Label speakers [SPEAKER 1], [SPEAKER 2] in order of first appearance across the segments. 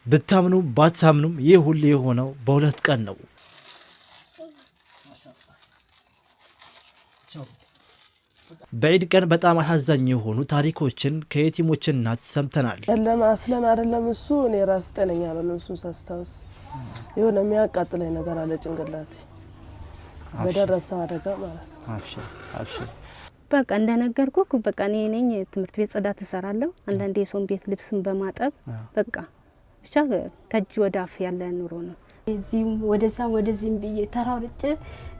[SPEAKER 1] ብታምኑ ባታምኑም ይህ ሁሉ የሆነው በሁለት ቀን ነው። በዒድ ቀን በጣም አሳዛኝ የሆኑ ታሪኮችን ከየቲሞች እናት ሰምተናል።
[SPEAKER 2] አስለን አይደለም እሱ እኔ ራስ ጤነኛ አይደለም። እሱን ሳስታውስ የሆነ የሚያቃጥለኝ ነገር አለ ጭንቅላቴ በደረሰ አደጋ ማለት ነው።
[SPEAKER 1] አብሽር
[SPEAKER 3] በቃ እንደነገርኩ በቃ እኔ ነኝ ትምህርት ቤት ጽዳት እሰራለሁ። አንዳንዴ የሰውን ቤት ልብስም በማጠብ በቃ ብቻ ከእጅ ወደ አፍ ያለ ኑሮ ነው።
[SPEAKER 4] እዚህም ወደዚህም ብዬ ተራርጬ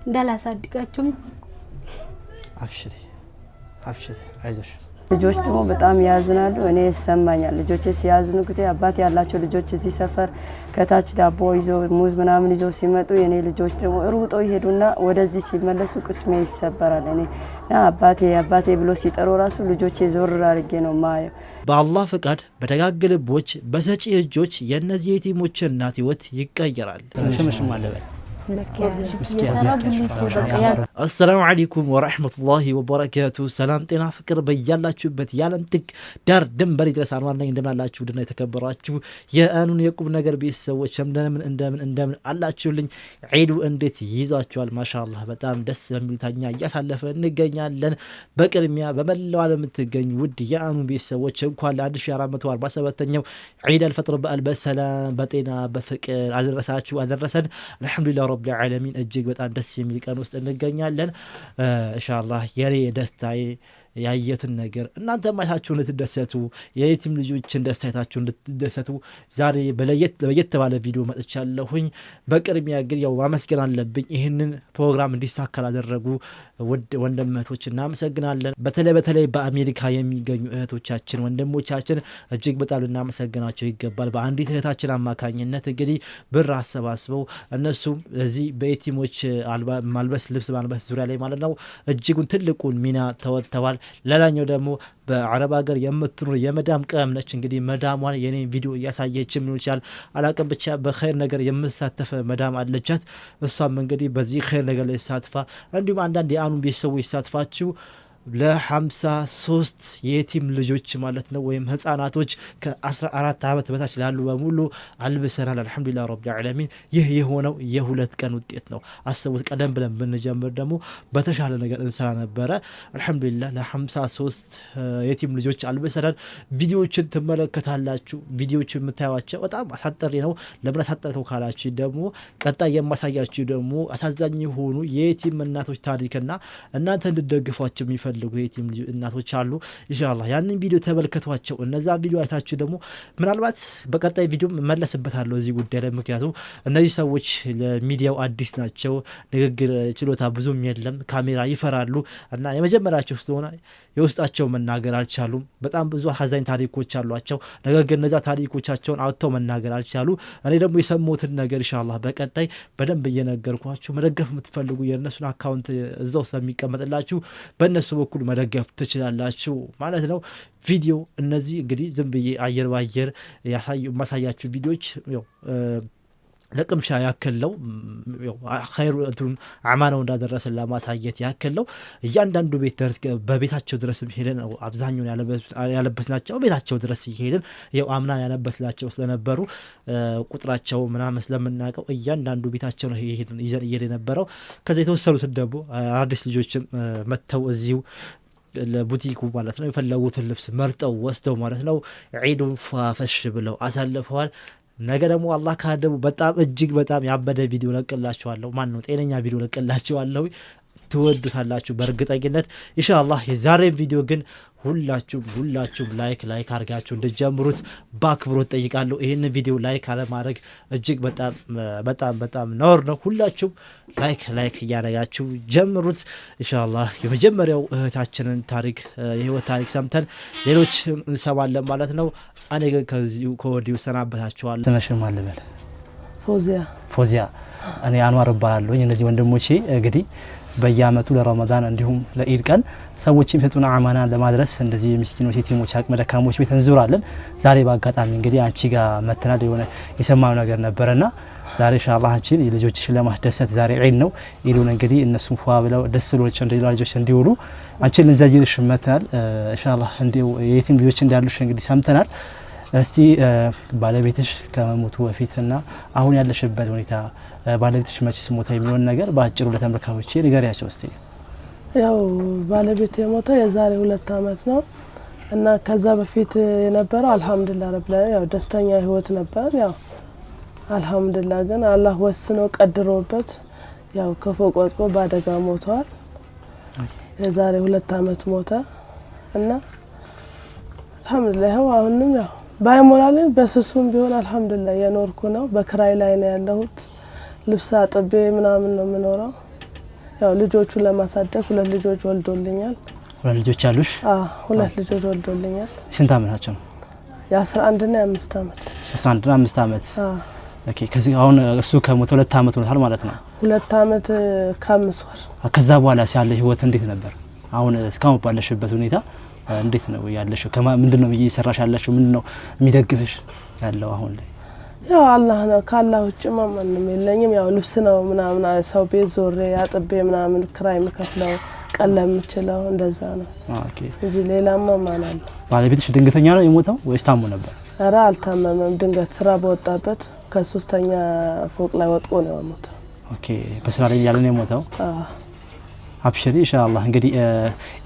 [SPEAKER 4] እንዳላሳድጋቸውም
[SPEAKER 1] አብሽሪ አይዞሽ።
[SPEAKER 5] ልጆች ደግሞ በጣም ያዝናሉ። እኔ ይሰማኛል ልጆቼ ሲያዝኑ ጊዜ አባት ያላቸው ልጆች እዚህ ሰፈር ከታች ዳቦ ይዘው ሙዝ ምናምን ይዘው ሲመጡ የኔ ልጆች ደግሞ ሩጦ ይሄዱና ወደዚህ ሲመለሱ ቅስሜ ይሰበራል። እኔ አባቴ ብሎ ሲጠሩ ራሱ ልጆቼ ዞር አድርጌ ነው ማየው።
[SPEAKER 1] በአላህ ፈቃድ በደጋግ ልቦች በሰጪ እጆች የእነዚህ የቲሞች እናት ህይወት ይቀየራል። ሽምሽም አለበት። አሰላሙ አለይኩም ወራህመቱላሂ ወበረካቱ። ሰላም ጤና ፍቅር በያላችሁበት የዓለም ጥግ ዳር ድንበር ድረስ አንዋርነኝ እንደምናላችሁ ድና የተከበራችሁ የአኑን የቁም ነገር ቤተሰቦች እንደምን አላችሁልኝ? ዒዱ እንዴት ይዛችኋል? ማሻአላህ በጣም ደስ በሚል ታኛ እያሳለፈ እንገኛለን። በቅድሚያ በመላው ዓለም የምትገኙ ውድ የአኑን ቤተሰቦች እንኳን ለ1447ኛው ዒድ አልፈጥር በዓል በሰላም በጤና በፍቅር አደረሳችሁ አደረሰን። አልሐምዱሊላህ ረብ العالمين እጅግ በጣም ደስ የሚል ቀን ውስጥ እንገኛለን። ኢንሻአላህ የኔ ደስታዬ ያየትን ነገር እናንተ ማይታችሁ እንድትደሰቱ የየቲም ልጆችን ደስታታችሁ እንድትደሰቱ ዛሬ በለየት ባለ ቪዲዮ መጥቻለሁኝ። በቅድሚያ ግን ያው ማመስገን አለብኝ ይህንን ፕሮግራም እንዲሳካ ላደረጉ ውድ ወንድሞች እናመሰግናለን። በተለይ በአሜሪካ የሚገኙ እህቶቻችን ወንድሞቻችን እጅግ በጣም ልናመሰግናቸው ይገባል። በአንዲት እህታችን አማካኝነት እንግዲህ ብር አሰባስበው እነሱም እዚህ በየቲሞች ልብስ ማልበስ ዙሪያ ላይ ማለት ነው እጅጉን ትልቁን ሚና ተወጥተዋል። ሌላኛው ደግሞ በአረብ ሀገር የምትኖር የመዳም ቀም ነች። እንግዲህ መዳሟን የኔ ቪዲዮ እያሳየችም ሊሆን ይችላል አላቅም፣ ብቻ በኸይር ነገር የምትሳተፈ መዳም አለቻት። እሷም እንግዲህ በዚህ ኸይር ነገር ላይ ተሳትፋ እንዲሁም አንዳንድ የአኑን ቤተሰቦች ይሳትፋችሁ ለ53 የቲም ልጆች ማለት ነው ወይም ህፃናቶች ከ14 ዓመት በታች ላሉ በሙሉ አልብሰናል። አልহামዱሊላህ ረብል ዓለሚን። ይህ የሆነው የሁለት ቀን ውጤት ነው። አስቡት፣ ቀደም ብለን ብንጀምር ደግሞ በተሻለ ነገር እንሰራ ነበረ። አልহামዱሊላህ ለ53 የቲም ልጆች አልብሰናል። ቪዲዮዎችን ትመለከታላችሁ። ቪዲዮዎችን የምታዩዋቸው በጣም አሳጠሪ ነው። ለምን አሳጠርከው ካላችሁ ደግሞ ቀጣይ የማሳያችሁ ደግሞ አሳዛኝ የሆኑ የቲም እናቶች ታሪክና እናንተ እንድትደግፏቸው የሚፈልጉ የቲም እናቶች አሉ። ኢንሻአላህ ያንን ቪዲዮ ተመልከቷቸው። እነዛ ቪዲዮ አይታችሁ ደግሞ ምናልባት በቀጣይ ቪዲዮ መለስበታለሁ እዚህ ጉዳይ ላይ። ምክንያቱም እነዚህ ሰዎች ለሚዲያው አዲስ ናቸው። ንግግር ችሎታ ብዙም የለም። ካሜራ ይፈራሉ እና የመጀመሪያቸው ስለሆነ የውስጣቸው መናገር አልቻሉም። በጣም ብዙ አሳዛኝ ታሪኮች አሏቸው። ነገር ግን እነዛ ታሪኮቻቸውን አውጥተው መናገር አልቻሉ። እኔ ደግሞ የሰሙትን ነገር ኢንሻአላህ በቀጣይ በደንብ እየነገርኳችሁ መደገፍ የምትፈልጉ የእነሱን አካውንት እዛው ስለሚቀመጥላችሁ በእነሱ በኩል መደገፍ ትችላላችሁ ማለት ነው። ቪዲዮ እነዚህ እንግዲህ ዝም ብዬ አየር ባየር ማሳያችሁ ቪዲዮዎች ለቅምሻ ያከለው ኸይሩ እንትን አማናው እንዳደረሰን ለማሳየት ያከለው እያንዳንዱ ቤት ድረስ በቤታቸው ድረስ ሄደን አብዛኛውን ያለበስናቸው ቤታቸው ድረስ ሄደን ያው አምና ያለበስናቸው ስለነበሩ ቁጥራቸው ምናምን ስለምናውቀው እያንዳንዱ ቤታቸው ነው ይዘን የነበረው። ከዛ የተወሰኑት ደግሞ አዲስ ልጆችም መተው እዚሁ ለቡቲኩ ማለት ነው የፈለጉትን ልብስ መርጠው ወስደው ማለት ነው ዒዱን ፋፈሽ ብለው አሳልፈዋል። ነገ ደግሞ አላህ ካደቡ በጣም እጅግ በጣም ያበደ ቪዲዮ ለቅላችኋለሁ። ማን ነው ጤነኛ ቪዲዮ ለቅላችኋለሁ። ትወዱታላችሁ በእርግጠኝነት ኢንሻአላህ። የዛሬ ቪዲዮ ግን ሁላችሁም ላይክ አድርጋችሁ እንድትጀምሩት በአክብሮት ጠይቃለሁ። ይህን ቪዲዮ ላይክ አለማድረግ እጅግ በጣም ነውር ነው። ሁላችሁም ላይክ እያደረጋችሁ ጀምሩት ኢንሻአላህ። የመጀመሪያው እህታችንን ታሪክ የህይወት ታሪክ ሰምተን ሌሎች እንሰማለን ማለት ነው። እኔ ግን ከወዲሁ ሰናበታችኋለሁ።
[SPEAKER 5] ተመሽም አለበል
[SPEAKER 2] ፎዚያ
[SPEAKER 5] እኔ አንዋር እባላለሁ። እነዚህ ወንድሞቼ እንግዲህ በየአመቱ ለረመዳን እንዲሁም ለኢድ ቀን ሰዎች የሚሰጡን አማና ለማድረስ እንደዚህ የምስኪኖች የቲሞች አቅመ ደካሞች ቤት እንዞራለን። ዛሬ በአጋጣሚ እንግዲህ አንቺ ጋር መተናል የሆነ የሰማነው ነገር ነበርና ዛሬ ኢንሻአላህ አንቺን የልጆችሽን ለማስደሰት ዛሬ ዒድ ነው። ኢዱን እንግዲህ እነሱም ፏ ብለው ደስ ብሎቸው እንደሌላ ልጆች እንዲውሉ አንቺን ልንዘይርሽ መተናል ኢንሻአላህ። እንዲው የቲም ልጆች እንዳሉሽ እንግዲህ ሰምተናል። እስቲ ባለቤትሽ ከመሞቱ በፊትና አሁን ያለሽበት ሁኔታ ባለቤትሽ መቼስ ሞተ የሚሆን ነገር በአጭሩ ለተመልካቾች ንገሪያቸው እስቲ።
[SPEAKER 2] ያው ባለቤት የሞተ የዛሬ 2 አመት ነው እና ከዛ በፊት የነበረው አልহামዱሊላህ ረብል ዓለሚን ያው ደስተኛ ህይወት ነበር። ያው አልহামዱሊላህ ግን አላህ ወስኖ ቀድሮበት ያው ከፎቅ ወጥቶ በአደጋ ሞቷል። የዛሬ 2 አመት ሞተ እና አልহামዱሊላህ አሁንም ያው ባይሞላልኝ በስሱም ቢሆን አልহামዱሊላህ የኖርኩ ነው። በክራይ ላይ ነው ያለሁት። ልብስ አጥቤ ምናምን ነው የምኖረው። ያው ልጆቹን ለማሳደግ 2 ልጆች ወልዶልኛል።
[SPEAKER 5] 2 ልጆች አሉሽ?
[SPEAKER 2] 2 ልጆች ወልዶልኛል።
[SPEAKER 5] ስንት አመት ናቸው?
[SPEAKER 2] የ11 እና የ5 አመት።
[SPEAKER 5] 11 እና 5 አመት። ኦኬ። ከዚህ አሁን እሱ ከሞተ 2 አመት ሆኗል ማለት ነው።
[SPEAKER 2] 2 አመት ከ5 ወር።
[SPEAKER 5] ከዛ በኋላ ያለ ህይወት እንዴት ነበር? አሁን እስካሁን ባለሽበት ሁኔታ እንዴት ነው ያለሽው? ምንድነው እየሰራሽ ያለሽው? ምንድነው የሚደግፍሽ ያለው አሁን ላይ?
[SPEAKER 2] ያው አላህ ነው። ካላህ ውጭ ማንንም የለኝም። ያው ልብስ ነው ምናምን ሰው ቤት ዞሬ አጥቤ ምናምን ክራይ መከፍለው ቀለም ምችለው እንደዛ ነው።
[SPEAKER 5] ኦኬ።
[SPEAKER 2] እንጂ ሌላማ ማን አለ?
[SPEAKER 5] ባለቤትሽ ድንገተኛ ነው የሞተው ወይስ ታሞ ነበር?
[SPEAKER 2] ኧረ አልታመመም። ድንገት ስራ በወጣበት ከ3ኛ ፎቅ ላይ ወጥቆ ነው የሞተው።
[SPEAKER 5] ኦኬ። በስራ ላይ ያለ ነው የሞተው? አብሽሪ ኢንሻአላህ። እንግዲህ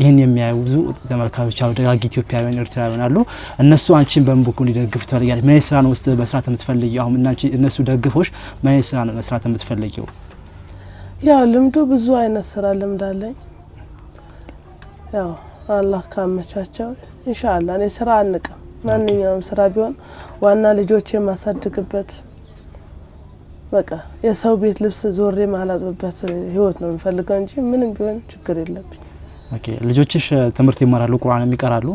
[SPEAKER 5] ይህን የሚያዩ ብዙ ተመልካቾች አሉ፣ ደጋግ ኢትዮጵያውያን ኤርትራውያን አሉ። እነሱ አንቺን በምቦኩ እንዲደግፉ ትፈልጊያለሽ። ምን ስራ ነው ውስጥ መስራት የምትፈልጊው? አሁን እናንቺ እነሱ ደግፎሽ ምን ስራ ነው መስራት የምትፈልጊው?
[SPEAKER 2] ያው ልምዱ ብዙ አይነት ስራ ልምድ አለኝ። ያው አላህ ካመቻቸው ኢንሻአላህ እኔ ስራ አንቀም። ማንኛውም ስራ ቢሆን ዋና ልጆቼ ማሳድግበት በቃ የሰው ቤት ልብስ ዞሬ ማላጥበት ህይወት ነው የምፈልገው እንጂ ምንም ቢሆን ችግር የለብኝ።
[SPEAKER 5] ኦኬ። ልጆችሽ ትምህርት ይማራሉ? ቁርአንም ይቀራሉ?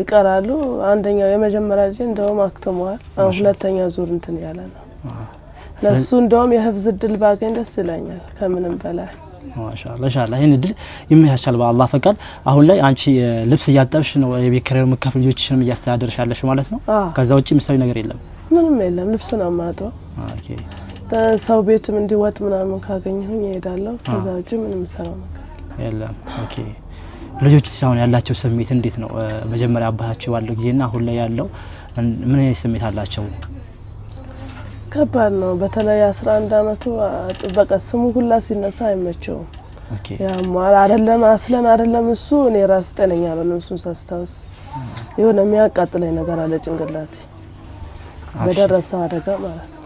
[SPEAKER 2] ይቀራሉ። አንደኛው የመጀመሪያ ልጅ እንደውም አክተመዋል። አሁን 2ኛ ዙር እንትን ያለ ነው። ለሱ እንደውም የህፍዝ እድል ባገኝ ደስ ይለኛል ከምንም በላይ።
[SPEAKER 5] ማሻአላህ ኢንሻአላህ ይሄን እድል ይመቻቻል በአላህ ፈቃድ። አሁን ላይ አንቺ ልብስ እያጠብሽ ነው የቤት ኪራይ መከፈል ልጆችሽንም እያስተዳደርሽ ያለሽ ማለት ነው? ከዛ ውጪ ምሳሌ ነገር የለም?
[SPEAKER 2] ምንም የለም። ልብስ ነው ማጥበው።
[SPEAKER 5] ኦኬ።
[SPEAKER 2] ሰው ቤትም እንዲወጥ ምናምን ካገኘሁኝ እሄዳለሁ። ከዛ ውጪ ምንም ሰራው ነገር
[SPEAKER 5] የለም። ኦኬ። ልጆች አሁን ያላቸው ስሜት እንዴት ነው? መጀመሪያ አባታቸው ባለው ጊዜና አሁን ላይ ያለው ምን አይነት ስሜት አላቸው?
[SPEAKER 2] ከባድ ነው። በተለይ 11 አመቱ በቃ ስሙ ሁላ ሲነሳ አይመቸውም።
[SPEAKER 5] ኦኬ።
[SPEAKER 2] ያማል አይደለም አስለን አይደለም እሱ እኔ ራስ ጤነኛ ነው እሱን ሳስታውስ የሆነ የሚያቃጥለኝ ነገር አለ ጭንቅላቴ በደረሰ አደጋ ማለት ነው።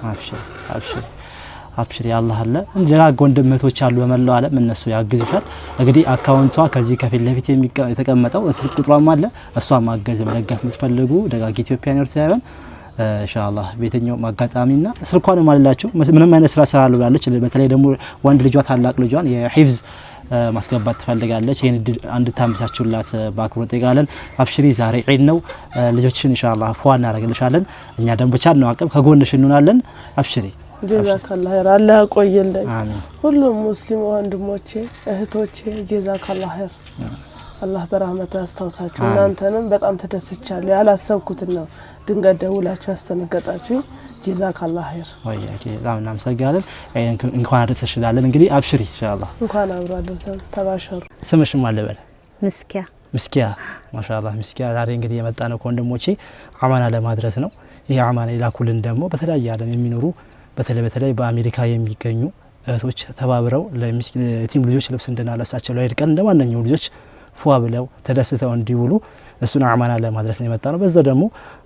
[SPEAKER 2] አብሽሪ አላህ አለ። ደጋግ ወንድሞች አሉ በመላው ዓለም እነሱ ያግዙሻል። እንግዲህ አካውንቷ ከዚህ ከፊት ለፊት የተቀመጠው ስልክ ቁጥሯም አለ። እሷ ማገዝ መደገፍ የምትፈልጉ ደጋግ ኢትዮጵያውያን ኤርትራውያን ኢንሻአላህ ቤተኛው ማጋጣሚና ስልኳንም አላችሁ ምንም አይነት ስራ ሰራሉ ብላለች። በተለይ ደግሞ ወንድ ልጇ ታላቅ ልጇን የሂፍዝ ማስገባት ትፈልጋለች። ይሄን አንድ ታምሳችሁላት በአክብሮት ጠይቃለን። አብሽሪ ዛሬ ዒድ ነው። ልጆችን ኢንሻአላህ ፏ እናደርግልሻለን። እኛ ደግሞ በቻልነው አቅም ከጎንሽ እንሆናለን። አብሽሪ ጀዛከላህ ኸይር አላህ ያቆየልኝ።
[SPEAKER 5] አሜን።
[SPEAKER 2] ሁሉም ሙስሊም ወንድሞቼ እህቶቼ ጀዛከላህ ኸይር አላህ በረህመቱ ያስታውሳችሁ። እናንተንም በጣም ተደስቻለሁ። ያላሰብኩት ነው ድንገት ደውላችሁ ያስተነገጣችሁ። ጀዛከላህ ኸይር
[SPEAKER 5] ወያኪ ላምና መሰጋለን እንኳን አደረሰሽ ይላለን። እንግዲህ አብሽሪ ኢንሻአላህ እንኳን
[SPEAKER 2] አብሮ አደረሰን። ተባሸሩ።
[SPEAKER 5] ስምሽም አለበል?
[SPEAKER 3] ምስኪያ
[SPEAKER 5] ማሻአላህ ምስኪያ። ዛሬ እንግዲህ የመጣ ነው ከወንድሞቼ አማና ለማድረስ ነው። ይሄ አማና ይላኩልን ደግሞ በተለያየ ዓለም የሚኖሩ በተለይ በአሜሪካ የሚገኙ እህቶች ተባብረው ለቲም ልጆች ልብስ እንድናለብሳቸው ለዒድ ቀን እንደማንኛውም ልጆች ፏ ብለው ተደስተው እንዲውሉ እሱን አማና ለማድረስ ነው የመጣ ነው። በዛው ደግሞ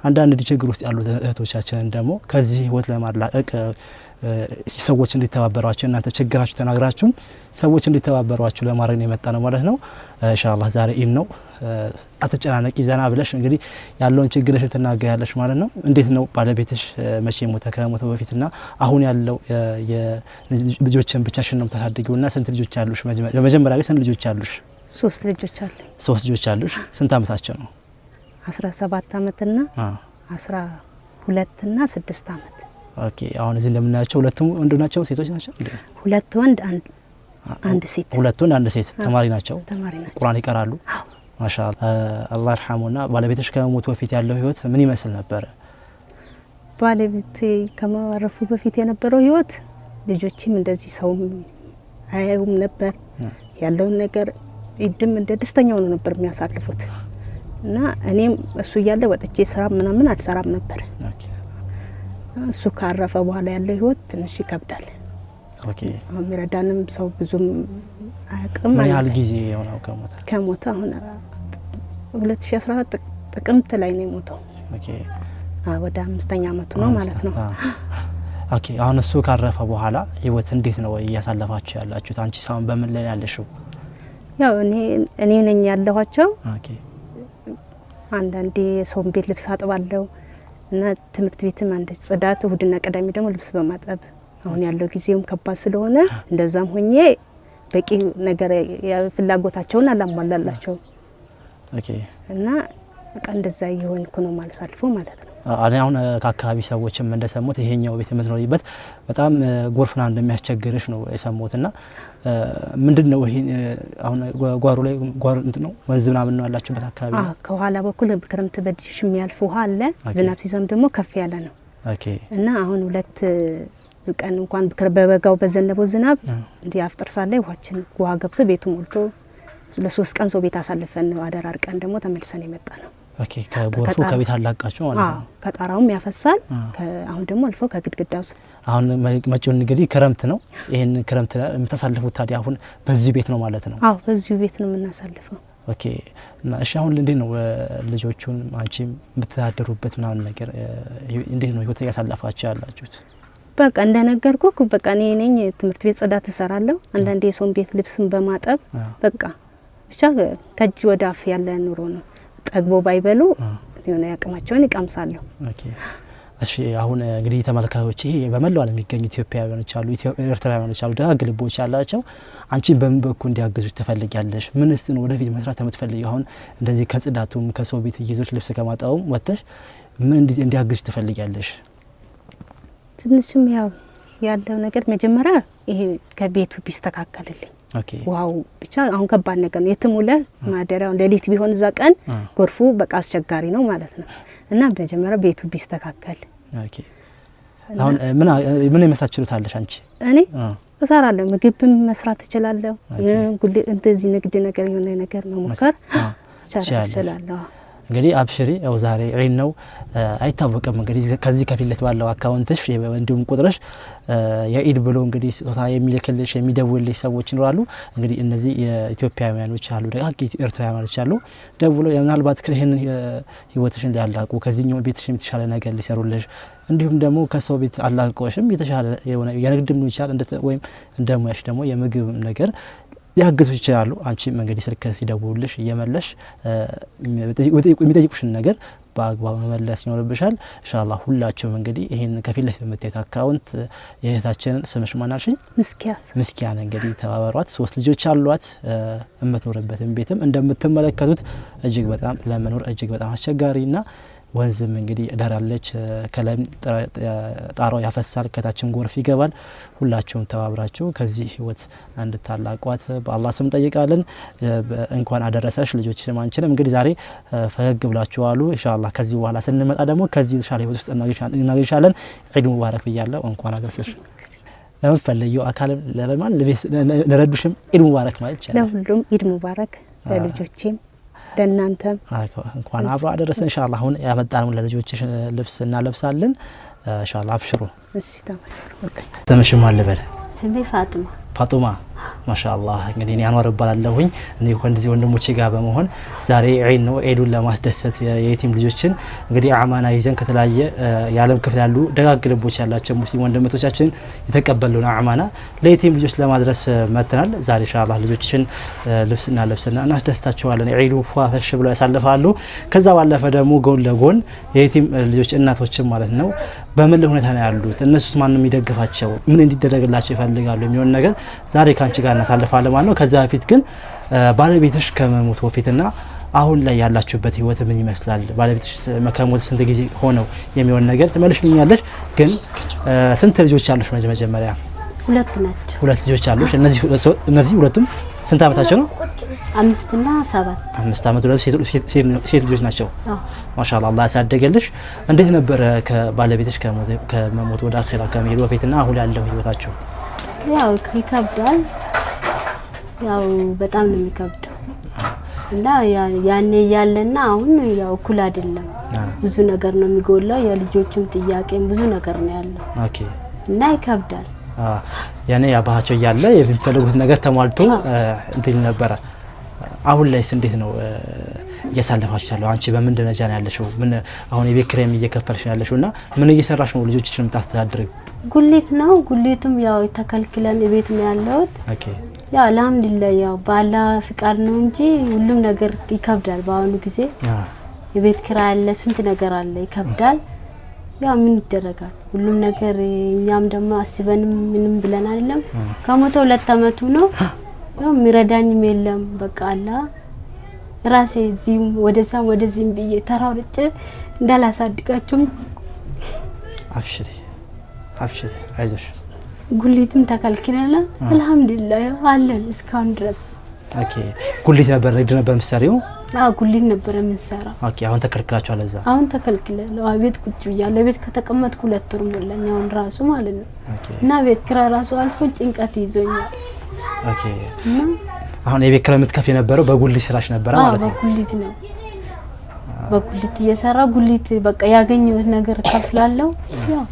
[SPEAKER 5] አንዳንድ ችግር ውስጥ ያሉ እህቶቻችንን ደግሞ ከዚህ ህይወት ለማላቀቅ ሰዎች እንዲተባበሯቸው እናንተ ችግራችሁ ተናግራችሁን ሰዎች እንዲተባበሯችሁ ለማድረግ ነው የመጣ ነው ማለት ነው። ኢንሻአላህ ዛሬ ኢድ ነው። አትጨናነቂ ዘና ብለሽ እንግዲህ ያለውን ችግርሽ ትናገያለሽ ማለት ነው። እንዴት ነው ባለቤትሽ መቼ ሞተ? ከሞተ በፊትና አሁን ያለው የልጆችን ብቻሽን ነው የምታሳድጊውና ስንት ልጆች አሉሽ? በመጀመሪያ ግን ስንት ልጆች አሉሽ?
[SPEAKER 3] 3 ልጆች አሉኝ።
[SPEAKER 5] 3 ልጆች አሉሽ። ስንት አመታቸው ነው?
[SPEAKER 3] 17 አመትና 12 እና 6 አመት።
[SPEAKER 5] ኦኬ። አሁን እዚህ እንደምናያቸው ሁለቱም ወንድ ናቸው ሴቶች ናቸው?
[SPEAKER 3] 2 ወንድ አንድ ሴት።
[SPEAKER 5] 2 ወንድ አንድ ሴት ተማሪ ናቸው?
[SPEAKER 3] ተማሪ ናቸው።
[SPEAKER 5] ቁርአን ይቀራሉ? ማሻአላህ። አላህ ይርሐሙና ባለቤትሽ ከሞቱ በፊት ያለው ህይወት ምን ይመስል ነበር?
[SPEAKER 3] ባለቤቴ ከማረፉ በፊት የነበረው ህይወት ልጆችም እንደዚህ ሰው አያዩም ነበር። ያለውን ነገር ኢድም እንደ ደስተኛው ነው ነበር የሚያሳልፉት። እና እኔም እሱ እያለ ወጥቼ ስራ ምናምን አልሰራም ነበር።
[SPEAKER 5] ኦኬ
[SPEAKER 3] እሱ ካረፈ በኋላ ያለው ህይወት ትንሽ ይከብዳል።
[SPEAKER 5] ኦኬ
[SPEAKER 3] የሚረዳንም ሰው ብዙም አያውቅም።
[SPEAKER 5] ምን ያህል ጊዜ የሆነው ከሞተ?
[SPEAKER 3] አሁን 2014 ጥቅምት ላይ ነው የሞተው።
[SPEAKER 5] ኦኬ
[SPEAKER 3] ወደ 5ኛ አመቱ ነው ማለት ነው።
[SPEAKER 5] ኦኬ አሁን እሱ ካረፈ በኋላ ህይወት እንዴት ነው እያሳለፋችሁ ያላችሁት? አንቺ ሳውን በምን ላይ ያለሽው?
[SPEAKER 3] ያው እኔ ነኝ ያለኋቸው።
[SPEAKER 5] ኦኬ
[SPEAKER 3] አንዳንዴ ሰውን ቤት ልብስ አጥባለሁ እና ትምህርት ቤትም አንድ ጽዳት፣ እሁድና ቅዳሜ ደግሞ ልብስ በማጠብ አሁን ያለው ጊዜውም ከባድ ስለሆነ እንደዛም ሆኜ በቂ ነገር ፍላጎታቸውን አላሟላላቸው።
[SPEAKER 5] ኦኬ
[SPEAKER 3] እና በቃ እንደዛ ይሆንኩ ነው ማለት አልፎ ማለት ነው።
[SPEAKER 5] አሁን ከአካባቢ ሰዎችም እንደሰሙት ይሄኛው ቤት የምትኖሪበት በጣም ጎርፍና እንደሚያስቸግርሽ ነው የሰሙትና ምንድነው ይሄ አሁን ጓሮ ላይ ጓሮ እንት ነው ወንዝ ምናምን ነው ያላችሁበት አካባቢ?
[SPEAKER 3] ከኋላ በኩል ክረምት በዲሽ የሚያልፍ ውሃ አለ። ዝናብ ሲዘንብ ደግሞ ከፍ ያለ ነው።
[SPEAKER 5] ኦኬ
[SPEAKER 3] እና አሁን 2 ቀን እንኳን በበጋው በዘነበው ዝናብ እንዲህ አፍጥር ሳለ ውሃችን ውሃ ገብቶ ቤቱ ሞልቶ ለ3 ቀን ሰው ቤት አሳልፈን ነው አደራር ቀን ደግሞ ተመልሰን የመጣ ነው።
[SPEAKER 5] ኦኬ ከጎርፉ ከቤት አላቃችሁ ማለት ነው?
[SPEAKER 3] ከጣራውም ያፈሳል። አሁን ደግሞ አልፎ ከግድግዳው
[SPEAKER 5] አሁን መጪውን እንግዲህ ክረምት ነው። ይሄን ክረምት የምታሳልፉት ታዲያ አሁን በዚህ ቤት ነው ማለት ነው?
[SPEAKER 3] አዎ በዚህ ቤት ነው የምናሳልፈው።
[SPEAKER 5] ኦኬ እና እሺ አሁን እንዴት ነው ልጆቹን አንቺም የምትተዳደሩበት ምናምን ነገር እንዴት ነው ህይወት ያሳለፋችሁ ያላችሁት?
[SPEAKER 3] በቃ እንደነገርኩ በቃ እኔ ነኝ ትምህርት ቤት ጽዳት እሰራለሁ። አንዳንዴ የሰውን ቤት ልብስም በማጠብ በቃ ብቻ ከእጅ ወደ አፍ ያለ ኑሮ ነው። ጠግቦ ባይበሉ የሆነ ያቅማቸውን ይቀምሳሉ።
[SPEAKER 5] ኦኬ እሺ አሁን እንግዲህ ተመልካቾች ይሄ በመላው ዓለም የሚገኙ ኢትዮጵያውያኖች አሉ፣ ኤርትራውያኖች አሉ፣ ደጋግ ልቦች ያላቸው አንቺን በምን በኩል እንዲያግዙሽ ትፈልጊያለሽ? ምንስ ነው ወደፊት መስራት የምትፈልጊው? አሁን እንደዚህ ከጽዳቱም ከሰው ቤት እየዞች ልብስ ከማጣውም ወጥተሽ ምን እንዲያግዙሽ ትፈልጊያለሽ?
[SPEAKER 3] ትንሽም ያለው ነገር መጀመሪያ ይሄ ከቤቱ ቢስተካከልልኝ።
[SPEAKER 5] ኦኬ
[SPEAKER 3] ዋው ብቻ አሁን ከባድ ነገር ነው። የትሙለ ማደሪያው ሌሊት ቢሆን እዛ ቀን ጎርፉ በቃ አስቸጋሪ ነው ማለት ነው። እና መጀመሪያ ቤቱ ቢስተካከል።
[SPEAKER 5] ኦኬ አሁን ምን መስራት ትችላለሽ አንቺ?
[SPEAKER 3] እኔ እሰራለሁ፣ ምግብም መስራት እችላለሁ። እንደዚህ ንግድ ነገር የሆነ ነገር መሞከር እችላለሁ።
[SPEAKER 5] እንግዲህ አብሽሪ ያው ዛሬ ዒድ ነው አይታወቅም። እንግዲህ ከዚህ ከፊለት ባለው አካውንትሽ እንዲሁም ቁጥርሽ የዒድ ብሎ እንግዲህ ስጦታ የሚልክልሽ የሚደውልልሽ ሰዎች ይኖራሉ። እንግዲህ እነዚህ የኢትዮጵያውያኖች አሉ፣ ደጋግ ኤርትራውያኖች አሉ። ደውለው ምናልባት ይሄንን ህይወትሽን ሊያላቁ ከዚህኛው ቤትሽ የተሻለ ነገር ሊሰሩልሽ እንዲሁም ደግሞ ከሰው ቤት አላቆሽም የተሻለ የሆነ የንግድም ይችላል ወይም እንደሙያሽ ደግሞ የምግብ ነገር ሊያግዙ ይችላሉ። አንቺም እንግዲህ ስልክ ሲደውሉልሽ እየመለሽ የሚጠይቁሽን ነገር በአግባቡ መመለስ ይኖርብሻል። ኢንሻአላህ ሁላችሁም እንግዲህ ይሄን ከፊት ለፊት የምታዩት አካውንት የእህታችንን ስምሽ ማን አልሽኝ? ምስኪያን እንግዲህ ተባበሯት። 3 ልጆች አሏት። የምትኖርበትን ቤትም እንደምትመለከቱት እጅግ በጣም ለመኖር እጅግ በጣም አስቸጋሪና ወንዝም እንግዲህ ዳራለች። ከላይም ጣራው ያፈሳል፣ ከታችም ጎርፍ ይገባል። ሁላችሁም ተባብራችሁ ከዚህ ህይወት እንድታላቋት በአላህ ስም ጠይቃለን። እንኳን አደረሰሽ ልጆችሽም አንቺንም እንግዲህ ዛሬ ፈገግ ብላችኋሉ። ኢንሻአላህ ከዚህ በኋላ ስንመጣ ደግሞ ከዚህ የተሻለ ህይወት ውስጥ እናገኝሻለን። ዒድ ሙባረክ ብያለሁ። እንኳን አደረሰሽ። ለምትፈልጊው አካልም ለረዱሽም ዒድ ሙባረክ ማለት ይችላል።
[SPEAKER 3] ለሁሉም ዒድ ሙባረክ፣ ለልጆቼም ለእናንተም
[SPEAKER 5] እንኳን አብሮ አደረሰ። ኢንሻአላህ አሁን ያመጣነው ለልጆችሽ ልብስ እናለብሳለን። ኢንሻአላህ አብሽሩ።
[SPEAKER 3] እሺ ተባረክ።
[SPEAKER 5] ስምሽ ማን ልበል?
[SPEAKER 4] ስሜ ፋጡማ
[SPEAKER 5] ማሻአላህ እንግዲህ እኔ አንዋር እባላለሁኝ። እኔ ከእንደዚህ ወንድሞቼ ጋር በመሆን ዛሬ ዒድ ነው። ዒዱን ለማስደሰት የየቲም ልጆችን እንግዲህ አማና ይዘን ከተለያየ የዓለም ክፍል ያሉ ደጋግ ልቦች ያላቸው ሙስሊም ወንድሞቻችን የተቀበሉን አማና ለየቲም ልጆች ለማድረስ መጥተናል። ዛሬ ኢንሻአላህ ልጆችን ልብስና ለብስና እናስደስታቸዋለን። ዒዱ ፏፈሽ ብለው ያሳልፋሉ። ከዛ ባለፈ ደግሞ ጎን ለጎን የየቲም ልጆች እናቶችን ማለት ነው በምን ሁኔታ ነው ያሉት፣ እነሱስ ማንም ይደግፋቸው፣ ምን እንዲደረግላቸው ይፈልጋሉ የሚሆን ነገር ዛሬ ካንቺ ጋር እናሳልፋለን ማለት ነው። ከዛ በፊት ግን ባለቤትሽ ከመሞት በፊትና አሁን ላይ ያላችሁበት ህይወት ምን ይመስላል፣ ባለቤትሽ ከሞት ስንት ጊዜ ሆነው የሚሆን ነገር ትመልሽልኛለሽ። ግን ስንት ልጆች አሉሽ? መጀመሪያ
[SPEAKER 4] 2 ናቸው።
[SPEAKER 5] 2 ልጆች አሉሽ። እነዚህ ሁለቱም ስንት አመታቸው ነው?
[SPEAKER 4] 5 እና 7።
[SPEAKER 5] 5 አመት ሁለቱ ሴት ልጆች ናቸው። ማሻአላህ አላህ ያሳደገልሽ። እንዴት ነበር ከባለቤትሽ ከመሞት ወደ አኺራ ከመሄዱ በፊትና አሁን ያለው ህይወታችሁ?
[SPEAKER 4] ያው ይከብዳል። ያው በጣም ነው የሚከብደው። እና ያኔ ያለና አሁን ያው እኩል አይደለም። ብዙ ነገር ነው የሚጎላው የልጆችም ጥያቄም ብዙ ነገር ነው ያለው።
[SPEAKER 5] ኦኬ
[SPEAKER 4] እና ይከብዳል።
[SPEAKER 5] ያኔ ያባቸው ያለ የሚፈልጉት ነገር ተሟልቶ እንትን ነበር። አሁን ላይስ እንዴት ነው እያሳለፋችሁ ያለው? አንቺ በምን ደረጃ ነው ያለሽው? ምን አሁን የቤት ኪራይም እየከፈልሽ ነው ያለሽውና ምን እየሰራሽ ነው ልጆችሽን የምታስተዳድሪው?
[SPEAKER 4] ጉሊት ነው። ጉሊቱም ያው ተከልክለን ቤት ነው ያለሁት።
[SPEAKER 5] ኦኬ
[SPEAKER 4] ያው አልሐምዱሊላህ ያው ባላ ፍቃድ ነው እንጂ ሁሉም ነገር ይከብዳል። በአሁኑ ጊዜ የቤት ኪራይ አለ፣ ስንት ነገር አለ፣ ይከብዳል። ያው ምን ይደረጋል? ሁሉም ነገር እኛም ደግሞ አስበንም ምንም ብለን አይደለም። ከሞተ 2 አመቱ ነው። ያው ሚረዳኝም የለም። በቃ አላ ራሴ እዚህም ወደዛም ወደዚህም ብዬ ተራርጬ እንዳላሳድጋችሁም።
[SPEAKER 5] አብሽሪ አብሽሪ አይዞሽ።
[SPEAKER 4] ጉሊትም ተከልክለና አልሐምዱሊላህ አለን እስካሁን ድረስ።
[SPEAKER 5] ኦኬ ጉሊት ነበር ንግድ ነበር የምትሰሪው?
[SPEAKER 4] ጉሊት ነበር የምንሰራው።
[SPEAKER 5] ኦኬ አሁን ተከልክላችኋል? እዛ
[SPEAKER 4] አሁን ተከልክለን ቤት ቁጭ ብያለሁ። ቤት ከተቀመጥኩ 2 ወር ሞላኝ አሁን ራሱ ማለት ነው። እና ቤት ኪራይ ራሱ አልፎ ጭንቀት ይዞኛል።
[SPEAKER 5] ኦኬ አሁን የቤት ኪራይ የምትከፍ የነበረው በጉሊት ስራሽ ነበር ማለት ነው?
[SPEAKER 4] በጉሊት ነው። በጉሊት እየሰራ ጉሊት በቃ ያገኘሁት ነገር ከፍላለሁ። ያው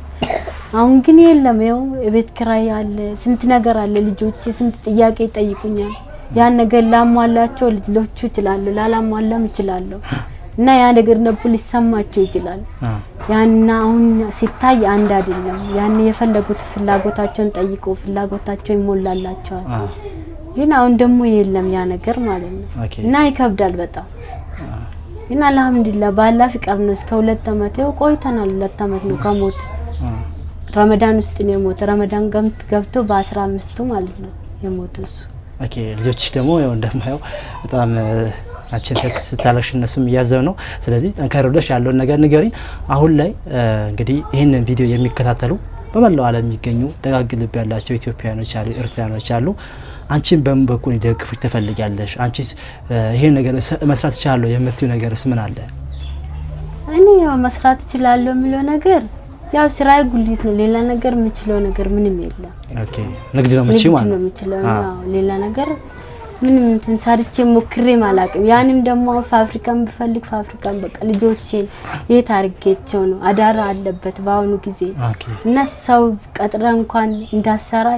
[SPEAKER 4] አሁን ግን የለም። ያው የቤት ኪራይ አለ፣ ስንት ነገር አለ። ልጆች ስንት ጥያቄ ይጠይቁኛል። ያን ነገር ላሟላቸው ልጆቹ ይችላሉ፣ ላላሟላም ይችላሉ። እና ያ ነገር ነው ሊሰማቸው ይችላል። ያንና አሁን ሲታይ አንድ አይደለም። ያን የፈለጉት ፍላጎታቸውን ጠይቆ ፍላጎታቸው ይሞላላቸዋል። ግን አሁን ደግሞ የለም ያ ነገር ማለት ነው። እና ይከብዳል በጣም። እና አልሐምዱሊላህ ባላ ፍቃድ ነው እስከ 2 አመት ያው ቆይተናል። 2 አመት ነው ከሞት ረመዳን ውስጥ ነው የሞተ። ረመዳን ገብቶ በ15ቱ ማለት ነው የሞተ እሱ።
[SPEAKER 5] ኦኬ ልጆችሽ ደግሞ ያው እንደማየው በጣም አችን ስታለቅሽ እነሱም እያዘው ነው። ስለዚህ ጠንካራ ብለሽ ያለውን ነገር ንገሪኝ። አሁን ላይ እንግዲህ ይሄንን ቪዲዮ የሚከታተሉ በመላው ዓለም የሚገኙ ደጋግ ልብ ያላቸው ኢትዮጵያውያኖች አሉ፣ ኤርትራውያኖች አሉ። አንቺን በምን በኩል ይደግፉሽ ትፈልጊያለሽ? አንቺስ ይሄን ነገር መስራት ይችላል የምትዩ ነገርስ ምን አለ?
[SPEAKER 4] እኔ ያው መስራት ይችላል የሚለው ነገር ያው ስራዬ ጉሊት ነው። ሌላ ነገር የምችለው ነገር ምንም የለም። ኦኬ
[SPEAKER 5] ንግድ ነው ማለት ነው
[SPEAKER 4] የምችለው። ያው ሌላ ነገር ምንም እንትን ሰርቼ ሞክሬ ማላቅም። ያንም ደግሞ ፋብሪካን ብፈልግ ፋብሪካን በቃ ልጆቼን የት አርጌቸው ነው አዳራ አለበት በአሁኑ ጊዜ። እና ሰው ቀጥረ እንኳን እንዳሰራ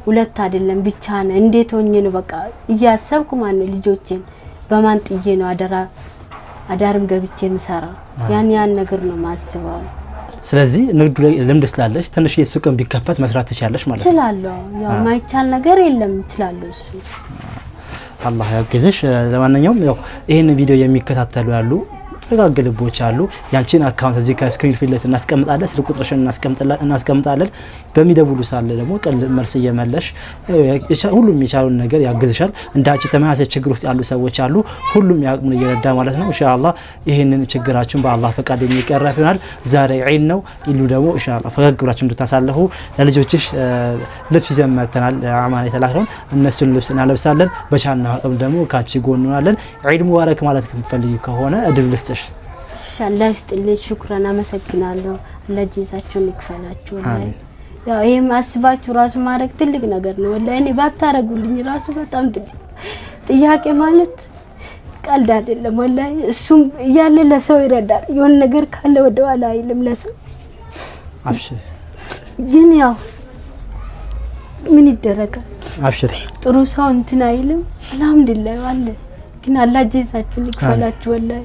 [SPEAKER 4] 2 አይደለም ብቻ ነው። እንዴት ሆኜ ነው በቃ እያሰብኩ ማን ነው ልጆቼን በማን ጥዬ ነው አዳርም ገብቼ ምሰራ? ያን ነገር ነው ማስበው።
[SPEAKER 5] ስለዚህ ንግዱ ላይ ልምድ ስላለሽ ትንሽ የሱቅም ቢከፈት መስራት ትችላለሽ ማለት ነው?
[SPEAKER 4] እችላለሁ። ያው ማይቻል ነገር የለም፣ እችላለሁ እሱ።
[SPEAKER 5] አላህ ያግዝሽ። ለማንኛውም ያው ይሄን ቪዲዮ የሚከታተሉ ያሉ ደጋግ ልቦች አሉ። ያንቺን አካውንት እዚህ ከስክሪን ፊት ላይ እናስቀምጣለን፣ ስልክ ቁጥርሽን እናስቀምጣለን። በሚደውሉ ሳለ ደግሞ ቀል መልስ እየመለሽ ሁሉም የቻሉን ነገር ያግዝሻል። እንዳንቺ ተመሳሳይ ችግር ውስጥ ያሉ ሰዎች አሉ። ሁሉም ያቅሙን እየረዳ ማለት ነው። ኢንሻአላህ ይሄንን ችግራችሁን በአላህ ፈቃድ የሚቀረፍ ይሆናል። ዛሬ ዒድ ነው። ኢሉ ደግሞ ኢንሻአላህ ፈገግ ብላችሁ እንድታሳልፉ ለልጆችሽ ልብስ ይዘን መጥተናል። አማና የተላከውን እነሱን ልብስ እናለብሳለን። በቻና አቅም ደግሞ ካቺ ጎን እንሆናለን። ዒድ ሙባረክ ማለት ከፈልጊ ከሆነ እድል ልስጥሽ።
[SPEAKER 4] ኢንሻአላህ ይስጥልኝ። ሹክራን፣ አመሰግናለሁ። ለጂዛችሁን ይክፈላችሁ። ያው ይሄም አስባችሁ ራሱ ማድረግ ትልቅ ነገር ነው። ወላሂ እኔ ባታረጉልኝ ራሱ በጣም ትልቅ ጥያቄ ማለት ቀልድ አይደለም። ወላሂ እሱም እያለ ለሰው ይረዳል። የሆነ ነገር ካለ ወደ ኋላ አይልም ለሰው።
[SPEAKER 5] አብሽሪ።
[SPEAKER 4] ግን ያው ምን ይደረጋል?
[SPEAKER 5] አብሽሪ።
[SPEAKER 4] ጥሩ ሰው እንትን አይልም። አልሐምዱሊላህ አለ። ግን አላህ ጀዛችሁን ይክፈላችሁ። ወላሂ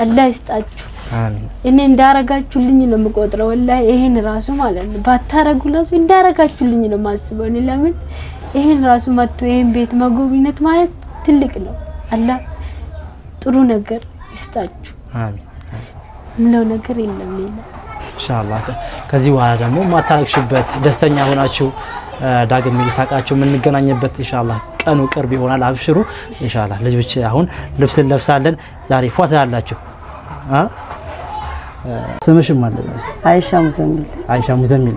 [SPEAKER 4] አላህ ይስጣችሁ። አሜን። እኔ እንዳረጋችሁልኝ ነው የምቆጥረው። ወላሂ ይሄን ራሱ ማለት ነው ባታረጉ ራሱ እንዳረጋችሁልኝ ነው ማስበው። እኔ ለምን ይሄን ራሱ መጥቶ ይሄን ቤት መጎብኘት ማለት ትልቅ ነው። አላህ ጥሩ ነገር ይስጣችሁ። አሜን። ምለው ነገር የለም ሌላ
[SPEAKER 5] ኢንሻአላህ። ከዚህ በኋላ ደግሞ ማታረክሽበት ደስተኛ ሆናችሁ ዳግም ይሳቃችሁ የምንገናኝበት ኢንሻአላህ ቀኑ ቅርብ ይሆናል። አብሽሩ ኢንሻአላህ። ልጆች አሁን ልብስ እንለብሳለን። ዛሬ ፏታ ያላችሁ ስምሽም አለ?
[SPEAKER 2] አይሻ ሙዘሚል።
[SPEAKER 5] አይሻ ሙዘሚል።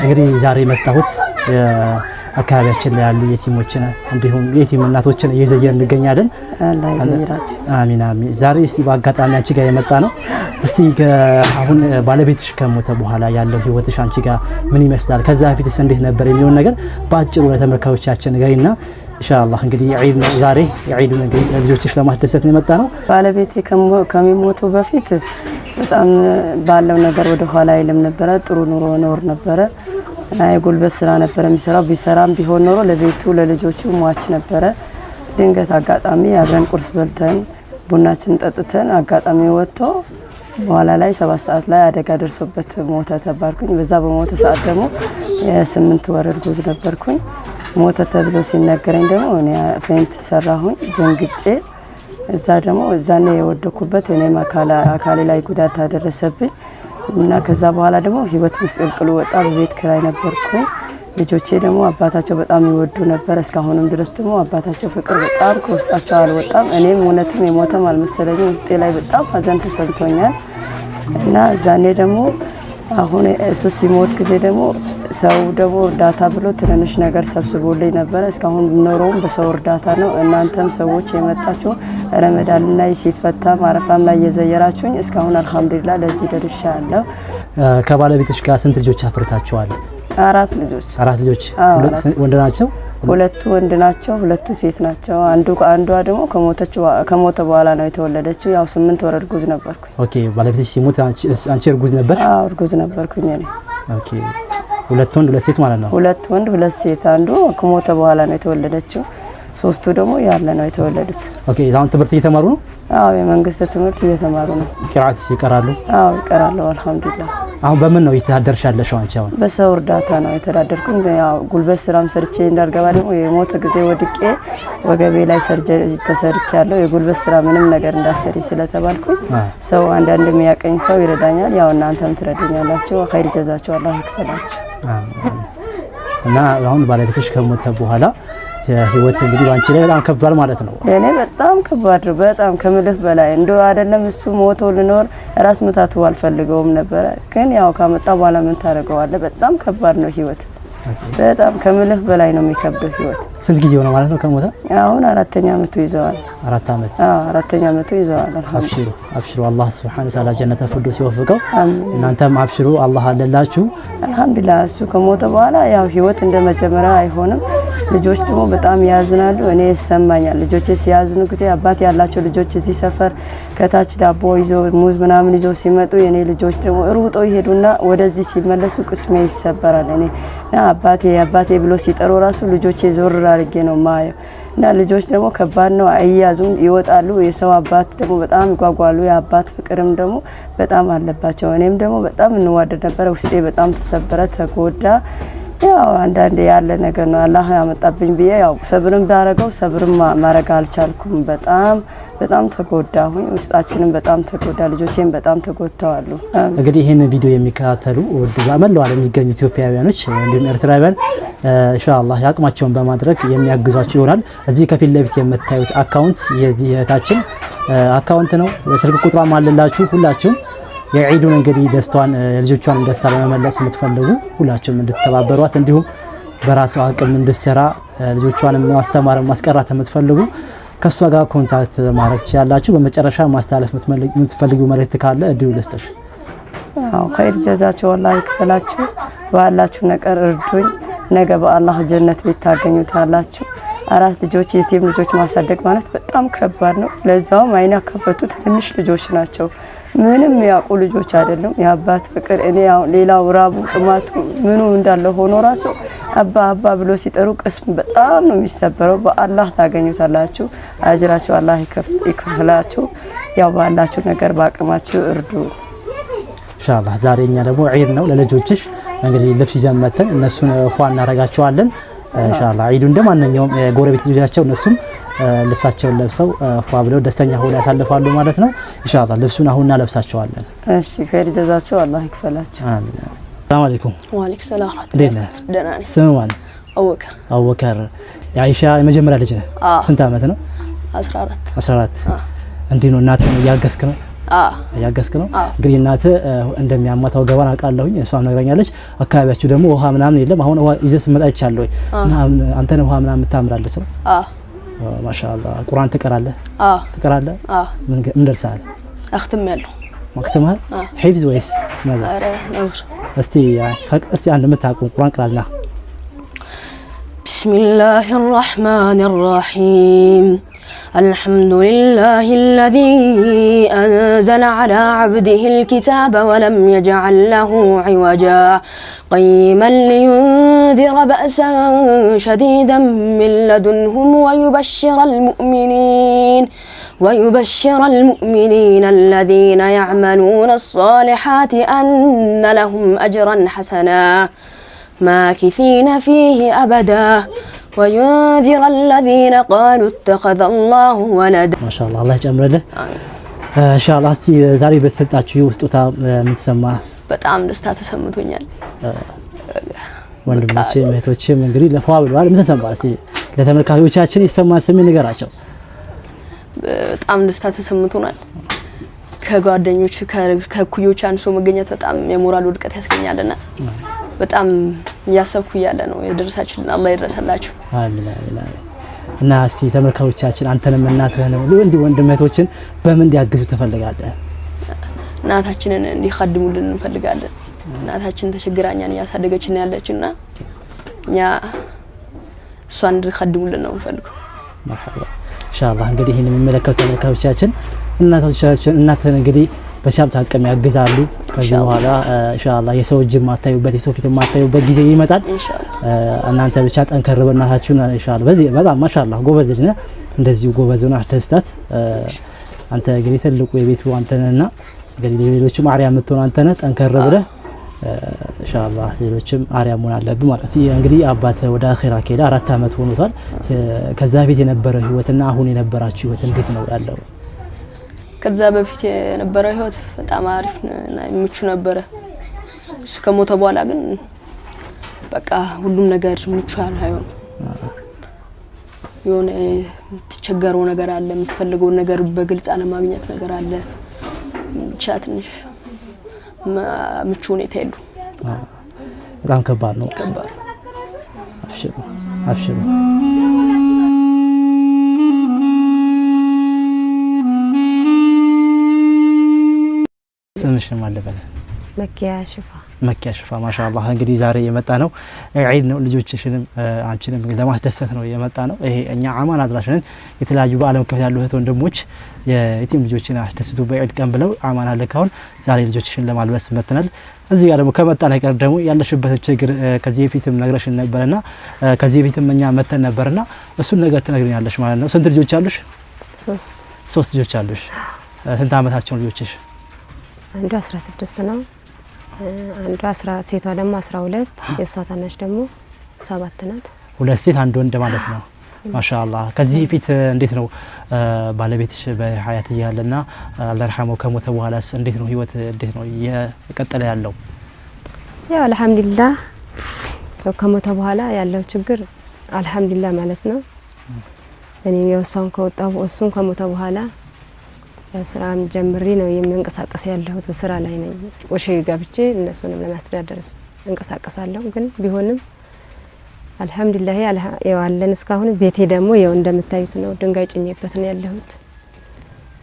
[SPEAKER 5] እንግዲህ ዛሬ መጣሁት አካባቢያችን ላይ ያሉ የቲሞችን እንዲሁም የቲም እናቶችን እየዘየርን እንገኛለን።
[SPEAKER 2] አላህ ይዘይራችሁ።
[SPEAKER 5] አሚን አሚን። ዛሬ እስቲ በአጋጣሚ አንቺ ጋር የመጣ ነው። እስቲ አሁን ባለቤትሽ ከሞተ በኋላ ያለው ህይወትሽ አንቺ ጋር ምን ይመስላል? ከዛ በፊትስ እንዴት ነበር የሚሆን ነገር በአጭሩ ለተመልካቾቻችን ንገሪና ኢንሻአላህ እንግዲህ ዒድ ነው ዛሬ። ዒድን እንግዲህ ልጆችሽ ለማስደሰት ነው የመጣ ነው።
[SPEAKER 2] ባለቤቴ ከሚሞቱ በፊት በጣም ባለው ነገር ወደ ኋላ አይልም ነበረ። ጥሩ ኑሮ ኖር ነበረ እና የጉልበት ስራ ነበረ የሚሰራው። ቢሰራም ቢሆን ኖሮ ለቤቱ ለልጆቹ ሟች ነበረ። ድንገት አጋጣሚ አብረን ቁርስ በልተን ቡናችን ጠጥተን አጋጣሚ ወጥቶ በኋላ ላይ 7 ሰዓት ላይ አደጋ ደርሶበት ሞተ ተባልኩኝ። በዛ በሞተ ሰዓት ደግሞ የ8 ወር እርጉዝ ነበርኩኝ። ሞተ ተብሎ ሲነገረኝ ደግሞ እኔ ፌንት ሰራሁኝ ደንግጬ። እዛ ደግሞ እዛኔ የወደኩበት እኔም አካሌ ላይ ጉዳት አደረሰብኝ እና ከዛ በኋላ ደግሞ ህይወት ምስቅልቅሉ ወጣ። በቤት ኪራይ ነበርኩኝ። ልጆቼ ደግሞ አባታቸው በጣም ይወዱ ነበር። እስካሁንም ድረስ ደግሞ አባታቸው ፍቅር በጣም ከውስጣቸው አልወጣም። እኔም እውነትም የሞተም አልመሰለኝም። ውስጤ ላይ በጣም ሀዘን ተሰምቶኛል እና እዛኔ ደግሞ አሁን እሱ ሲሞት ጊዜ ደግሞ ሰው ደግሞ እርዳታ ብሎ ትንንሽ ነገር ሰብስቦልኝ ነበረ። እስካሁን ብኖረውም በሰው እርዳታ ነው። እናንተም ሰዎች የመጣችሁ ረመዳን ላይ ሲፈታ ማረፋም ላይ የዘየራችሁኝ እስካሁን አልহামዱሊላህ ለዚህ ደርሻለሁ።
[SPEAKER 5] ከባለቤትሽ ጋር ስንት ልጆች አፍርታችኋል?
[SPEAKER 2] 4 ልጆች።
[SPEAKER 5] 4 ልጆች ወንድ ናቸው?
[SPEAKER 2] 2 ወንድ ናቸው፣ 2 ሴት ናቸው። አንዷ ደግሞ ከሞተ በኋላ ነው የተወለደችው። ያው 8 ወር እርጉዝ ነበርኩ።
[SPEAKER 5] ኦኬ። ባለቤትሽ ሲሞት አንቺ እርጉዝ ነበር?
[SPEAKER 2] አዎ እርጉዝ ነበርኩኝ እኔ።
[SPEAKER 5] ኦኬ። 2 ወንድ 2 ሴት ማለት ነው?
[SPEAKER 2] 2 ወንድ 2 ሴት። አንዱ ከሞተ በኋላ ነው የተወለደችው። 3ቱ ደግሞ ያለ ነው የተወለዱት።
[SPEAKER 5] ኦኬ። አሁን ትምህርት እየተማሩ ነው?
[SPEAKER 2] አዎ የመንግስት ትምህርት እየተማሩ ነው።
[SPEAKER 5] ቂራአትስ ይቀራሉ?
[SPEAKER 2] አዎ ይቀራሉ አልহামዱሊላህ።
[SPEAKER 5] አሁን በምን ነው እየተዳደርሽ ያለሽው አንቺ? አሁን
[SPEAKER 2] በሰው እርዳታ ነው የተዳደርኩኝ። ያው ጉልበት ስራም ሰርቼ እንዳልገባ ደግሞ የሞተ ጊዜ ወድቄ ወገቤ ላይ ሰርጀሪ ተሰርቻለሁ። የጉልበት ስራ ምንም ነገር እንዳሰሪ ስለተባልኩኝ ሰው አንዳንድ የሚያቀኝ ሰው ይረዳኛል። ያው እናንተም ትረዱኛላችሁ። ኸይር ጀዛችሁ አላህ ይክፈላችሁ።
[SPEAKER 5] እና አሁን ባለቤትሽ ከሞተ በኋላ ህይወት እንግዲህ ባንቺ ላይ በጣም ከባድ ማለት ነው።
[SPEAKER 2] ለኔ በጣም ከባድ ነው። በጣም ከምልህ በላይ እንደው አይደለም እሱ ሞቶ ልኖር ራስ ምታቱ አልፈልገውም ነበረ። ግን ያው ካመጣ በኋላ ምን ታደርገዋለህ? በጣም ከባድ ነው ህይወት። በጣም ከምልህ በላይ ነው የሚከብደው ህይወት።
[SPEAKER 5] ስንት ጊዜ ሆነ ማለት ነው ከሞተ?
[SPEAKER 2] አሁን 4ኛ ዓመቱ ይዘዋል።
[SPEAKER 5] 4 ዓመት?
[SPEAKER 2] አዎ 4ኛ ዓመቱ ይዘዋል።
[SPEAKER 5] አብሽሩ አብሽሩ፣ አላህ Subhanahu Wa Ta'ala ጀነተ ፊርደውስ ይወፍቀው። እናንተም አብሽሩ፣ አላህ አለላችሁ።
[SPEAKER 2] አልহামዱሊላህ እሱ ከሞተ በኋላ ያው ህይወት እንደመጀመሪያ አይሆንም። ልጆች ደግሞ በጣም ያዝናሉ። እኔ ይሰማኛል ልጆቼ ሲያዝኑ ጊዜ አባት ያላቸው ልጆች እዚህ ሰፈር ከታች ዳቦ ይዞ ሙዝ ምናምን ይዞ ሲመጡ የኔ ልጆች ደግሞ ሩጦ ይሄዱና ወደዚህ ሲመለሱ ቅስሜ ይሰበራል። እኔና አባቴ ብሎ ሲጠሩ ራሱ ልጆቼ ዞር አድርጌ ነው ማየው። እና ልጆች ደግሞ ከባድ ነው፣ አይያዙም፣ ይወጣሉ። የሰው አባት ደግሞ በጣም ይጓጓሉ። የአባት ፍቅርም ደግሞ በጣም አለባቸው። እኔም ደግሞ በጣም እንዋደድ ነበረ። ውስጤ በጣም ተሰበረ፣ ተጎዳ። ያው አንዳንዴ ያለ ነገር ነው አላህ ያመጣብኝ ብዬ ያው ሰብርም ባረገው ሰብርም ማረግ አልቻልኩም። በጣም ተጎዳሁኝ። ውስጣችንም በጣም ተጎዳ። ልጆቼም በጣም ተጎድተዋል።
[SPEAKER 5] እንግዲህ ይሄን ቪዲዮ የሚከታተሉ ወደ መላው ዓለም የሚገኙ ኢትዮጵያውያኖች እንዲሁም ኤርትራውያን ኢንሻአላህ ያቅማቸውን በማድረግ የሚያግዟቸው ይሆናል። እዚህ ከፊት ለፊት የምታዩት አካውንት የታችን አካውንት ነው። ስልክ ቁጥሯም አለላችሁ። ሁላችሁም የዒዱን እንግዲህ ደስታዋን ልጆቿን ደስታ ለመመለስ የምትፈልጉ ሁላችሁም እንድትተባበሯት እንዲሁም በራሷ አቅም እንድትሰራ ልጆቿን ማስተማር ማስቀራት የምትፈልጉ ከሷ ጋር ኮንታክት ማድረግ ትችላላችሁ። በመጨረሻ ማስተላለፍ የምትፈልጉ መልእክት ካለ እድሉ ልስጥሽ።
[SPEAKER 2] አው ኸይር ጀዛችሁ አላህ ይክፈላችሁ። ባላችሁ ነገር እርዱኝ። ነገ በአላህ ጀነት ቤት ታገኙታላችሁ። 4 ልጆች የቲም ልጆች ማሳደግ ማለት በጣም ከባድ ነው። ለዛውም አይና ከፈቱ ትንሽ ልጆች ናቸው። ምንም ያውቁ ልጆች አይደሉም። የአባት ፍቅር እኔ ያው ሌላው ራቡ ጥማቱ ምኑ እንዳለ ሆኖ ራሱ አባ ብሎ ሲጠሩ ቅስም በጣም ነው የሚሰበረው። በአላህ ታገኙታላችሁ። አጅራችሁ አላህ ይክፈላችሁ። ያው ባላችሁ ነገር ባቅማችሁ እርዱ
[SPEAKER 5] ኢንሻአላህ። ዛሬ እኛ ደግሞ ዒድ ነው ለልጆችሽ እንግዲህ ልብስ ይዘን መተን እነሱን ፏ እናረጋቸዋለን ኢንሻአላህ። ዒዱ እንደማንኛውም ጎረቤት ልጆቻቸው እነሱም ልብሳቸውን ለብሰው ፏ ብለው ደስተኛ ሆነው ያሳልፋሉ ማለት ነው። ኢንሻአላህ ልብሱን አሁን እናለብሳቸዋለን።
[SPEAKER 2] እሺ ኸይር ጀዛችሁ አላህ ይክፈላችሁ።
[SPEAKER 5] አሚን። ሰላም አለይኩም።
[SPEAKER 6] ወአለይኩም ሰላም።
[SPEAKER 5] እንዴት ነህ?
[SPEAKER 6] ደህና ነኝ።
[SPEAKER 5] ስም ማን? አቡበከር። የአይሻ የመጀመሪያ ልጅ ነህ? ስንት አመት ነው?
[SPEAKER 6] 14።
[SPEAKER 5] 14። እንዴ ነው እናትህን እያገዝክ ነው? ያገዝክ ነው እንግዲህ እናት እንደሚያማታው ገባን አውቃለሁኝ እሷም ነግራኛለች አካባቢያችሁ ደግሞ ውሃ ምናምን የለም አሁን ውሃ ይዘስ መጣቻለሁ እና አንተ ነው ውሃ ምናምን የምታምራለህ ሰው ማሻአላህ ቁርአን ትቀራለህ ትቀራለህ ምን ደርሰሃል
[SPEAKER 6] اختمله
[SPEAKER 5] مختمها حفظ ويس ماذا
[SPEAKER 6] نور
[SPEAKER 5] استي عند متاكم قرآن قرالنا
[SPEAKER 6] بسم الله الرحمن الرحيم الحمد لله الذي أنزل على عبده الكتاب ولم يجعل له عوجا قيما لينذر بأسا شديدا من لدنهم ويبشر المؤمنين الذين يعملون الصالحات أن لهم أجرا حسنا ماكثين فيه أبدا وينذر الذين قالوا اتخذ الله ولدا
[SPEAKER 5] ما شاء الله الله يجمر له إن شاء الله استي زاري بسطاችሁ ውስጡታ ምን ተሰማ
[SPEAKER 6] በጣም ደስታ ተሰምቶኛል
[SPEAKER 5] ወንድሞቼም እህቶቼም እንግዲህ ለፏ ብለዋል ምን ተሰማ እስቲ ለተመልካቾቻችን ይሰማ ስም ንገራቸው
[SPEAKER 6] በጣም ደስታ ተሰምቶናል ከጓደኞች ከኩዮች አንሶ መገኘት በጣም የሞራል ውድቀት ያስገኛልና በጣም ያሰብኩ ያለ ነው የደረሳችሁልን አላህ ይድረሰላችሁ
[SPEAKER 5] አሚን አሚን እና እስቲ ተመልካቾቻችን አንተንም እናትህንም ወንድሞችን በምን እንዲያግዙ ተፈልጋለህ
[SPEAKER 6] እናታችንን እንዲخدሙልን እንፈልጋለን እናታችን ተቸግራኛን ያሳደገችን ያለችና ኛ እሷን እንዲخدሙልን ነው እንፈልገው
[SPEAKER 5] مرحبا ان شاء الله እንግዲህ ይሄን የሚመለከቱ ተመልካቾቻችን እናትህን እንግዲህ በሻብታ አቀም ያግዛሉ ከዚህ በኋላ ኢንሻአላህ የሰው እጅ ማታዩበት የሰው ፊት ማታዩበት ጊዜ ይመጣል እናንተ ብቻ ጠንከር በእናታችሁና ኢንሻአላህ በዚህ በጣም ማሻአላህ ጎበዝ ልጅ ነህ እንደዚሁ ጎበዝና አስተስታት አንተ እንግዲህ ትልቁ የቤቱ አንተነህና እንግዲህ ሌሎችም አሪያ የምትሆን አንተነህ ጠንከር ብለህ ኢንሻአላህ ሌሎችም አሪያ መሆን አለብህ ማለት እንግዲህ አባት ወደ አኺራ ከሄደ 4 አመት ሆኖታል ከዛ በፊት የነበረው ህይወትና አሁን የነበራችሁ ህይወት እንዴት ነው ያለው
[SPEAKER 6] ከዛ በፊት የነበረው ህይወት በጣም አሪፍ እና ምቹ ነበር እሱ ከሞተ በኋላ ግን በቃ ሁሉም ነገር ምቹ አይሆን የሆነ ተቸገረው ነገር አለ የምትፈልገው ነገር በግልጽ አለ ማግኘት ነገር አለ ቻትንሽ ምቹ ሁኔታ የሉ
[SPEAKER 5] በጣም ከባድ ነው
[SPEAKER 6] ከባድ
[SPEAKER 5] አብሽሩ ስምሽ ማለት በለ መኪያ ሽፋ ማሻአላህ እንግዲህ ዛሬ የመጣ ነው ዒድ ነው ልጆችሽንም አንቺንም ለማስደሰት ነው የመጣ ነው ይሄ እኛ አማን አድራሽን የተለያዩ በአለም ከፍ ያሉ እህት ወንድሞች የቲም ልጆችን አስደስቱ በዒድ ቀን ብለው አማን አለካውን ዛሬ ልጆችሽን ለማልበስ መጥተናል እዚህ ጋር ደግሞ ከመጣን አይቀር ደግሞ ያለሽበት ችግር ከዚህ በፊትም ነግረሽን ነበርና ከዚህ በፊትም እኛ መተን ነበርና እሱን ነገር ትነግሪኛለሽ ማለት ነው ስንት ልጆች አሉሽ 3 ልጆች አሉሽ ስንት አመታቸው ልጆችሽ
[SPEAKER 7] አንዱ 16 ነው አንዱ 10 ሴቷ ደግሞ 12 የሷ ታናሽ ደግሞ 7 ናት
[SPEAKER 5] ሁለት ሴት አንድ ወንድ ማለት ነው ማሻአላህ ከዚህ ፊት እንዴት ነው ባለቤትሽ በሐያት እያለና አላህ ረሐመው ከሞተ በኋላስ እንዴት ነው ህይወት እንዴት ነው የቀጠለ ያለው
[SPEAKER 7] ያው አልহামዱሊላህ ከሞተ በኋላ ያለው ችግር አልহামዱሊላህ ማለት ነው እኔ የወሳውን ከወጣው እሱን ከሞተ በኋላ ስራም ጀምሪ ነው የሚንቀሳቀስ ያለው በስራ ላይ ነኝ ወሽ ጋብቼ እነሱንም ለማስተዳደር እንቀሳቀሳለሁ ግን ቢሆንም አልহামዱሊላህ ያለን እስካሁን ቤቴ ደግሞ ያው እንደምታዩት ነው ድንጋይ ጭኝበት ነው ያለሁት